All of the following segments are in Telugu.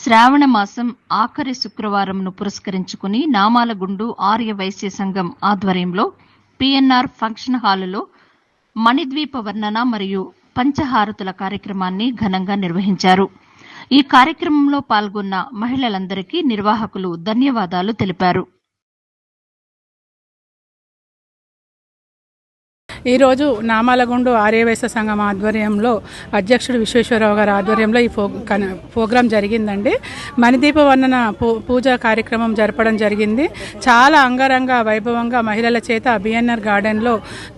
శ్రావణ మాసం ఆఖరి శుక్రవారంను పురస్కరించుకుని నామాలగుండు ఆర్య వైశ్య సంఘం ఆధ్వర్యంలో పిఎన్ఆర్ ఫంక్షన్ హాలులో మణిద్వీప వర్ణన మరియు పంచహారతుల కార్యక్రమాన్ని ఘనంగా నిర్వహించారు. ఈ కార్యక్రమంలో పాల్గొన్న మహిళలందరికీ నిర్వాహకులు ధన్యవాదాలు తెలిపారు. ఈరోజు నామాలగుండు ఆర్యవైశ్య సంఘం ఆధ్వర్యంలో అధ్యక్షుడు విశ్వేశ్వరరావు గారి ఆధ్వర్యంలో ఈ ప్రోగ్రాం జరిగిందండి. మణిదీప వర్ణన పూజా కార్యక్రమం జరపడం జరిగింది. చాలా అంగరంగ వైభవంగా మహిళల చేత బిఎన్ఆర్ గార్డెన్లో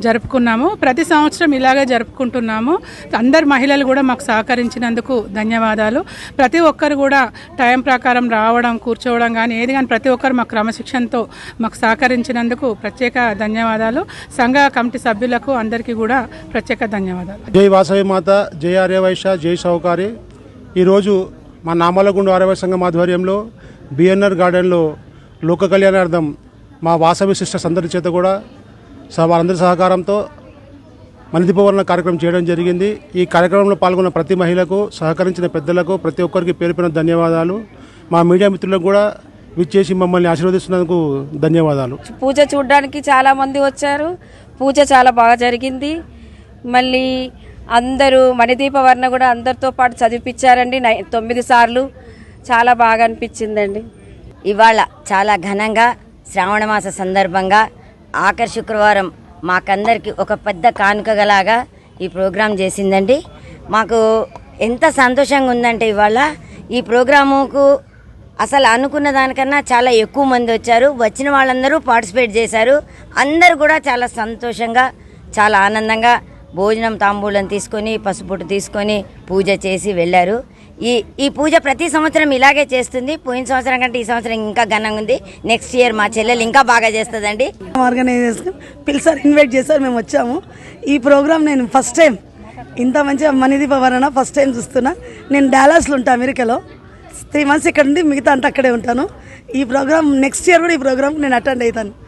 జరుపుకున్నాము. ప్రతి సంవత్సరం ఇలాగే జరుపుకుంటున్నాము. అందరు మహిళలు కూడా మాకు సహకరించినందుకు ధన్యవాదాలు. ప్రతి ఒక్కరు కూడా టైం ప్రకారం రావడం, కూర్చోవడం కానీ ఏది కానీ ప్రతి ఒక్కరు మాకు క్రమశిక్షణతో మాకు సహకరించినందుకు ప్రత్యేక ధన్యవాదాలు. సంఘ కమిటీ సభ్యులకు అందరికీ కూడా ప్రత్యేక ధన్యవాదాలు. జై వాసవి మాత, జై ఆర్యవైశ్య, జై సౌకారి. ఈరోజు మా నామాలగుండు ఆర్యవైశ్య సంఘం ఆధ్వర్యంలో బిఎన్ఆర్ గార్డెన్లో లోక కళ్యాణార్థం మా వాసవి సిస్టర్స్ అందరి చేత కూడా వారందరి సహకారంతో మణిదీపవర్ణ కార్యక్రమం చేయడం జరిగింది. ఈ కార్యక్రమంలో పాల్గొన్న ప్రతి మహిళకు, సహకరించిన పెద్దలకు ప్రతి ఒక్కరికి పేరు పేరున ధన్యవాదాలు. మా మీడియా మిత్రులకు కూడా విచ్చేసి మమ్మల్ని ఆశీర్వదిస్తున్నందుకు ధన్యవాదాలు. పూజ చూడడానికి చాలా మంది వచ్చారు. పూజ చాలా బాగా జరిగింది. మళ్ళీ అందరూ మణిదీప వర్ణ కూడా అందరితో పాటు చదివిపించారండి 9 సార్లు. చాలా బాగా అనిపించిందండి. ఇవాళ చాలా ఘనంగా శ్రావణ మాస సందర్భంగా ఆఖరి శుక్రవారం మాకందరికి ఒక పెద్ద కానుకగలాగా ఈ ప్రోగ్రాం చేసిందండి. మాకు ఎంత సంతోషంగా ఉందంటే ఇవాళ ఈ ప్రోగ్రాముకు అసలు అనుకున్న దానికన్నా చాలా ఎక్కువ మంది వచ్చారు. వచ్చిన వాళ్ళందరూ పార్టిసిపేట్ చేశారు. అందరూ కూడా చాలా సంతోషంగా, చాలా ఆనందంగా భోజనం తాంబూలం తీసుకొని, పసుపుట్టు తీసుకొని పూజ చేసి వెళ్ళారు. ఈ పూజ ప్రతి సంవత్సరం ఇలాగే చేస్తుంది. పోయిన సంవత్సరం కంటే ఈ సంవత్సరం ఇంకా ఘనంగా ఉంది. నెక్స్ట్ ఇయర్ మా చెల్లెలు ఇంకా బాగా చేస్తుందండి. ఆర్గనైజేషన్ పిలిచారు, ఇన్వైట్ చేశారు, మేము వచ్చాము. ఈ ప్రోగ్రామ్ నేను ఫస్ట్ టైం ఇంత మంచిగా మణిదీప వర్ణన ఫస్ట్ టైం చూస్తున్నా. నేను డాలస్లో ఉంటాను, అమెరికాలో. 3 months ఇక్కడ ఉండి మిగతా అంతా అక్కడే ఉంటాను. ఈ ప్రోగ్రామ్ నెక్స్ట్ ఇయర్ కూడా ఈ ప్రోగ్రామ్ నేను అటెండ్ అవుతాను.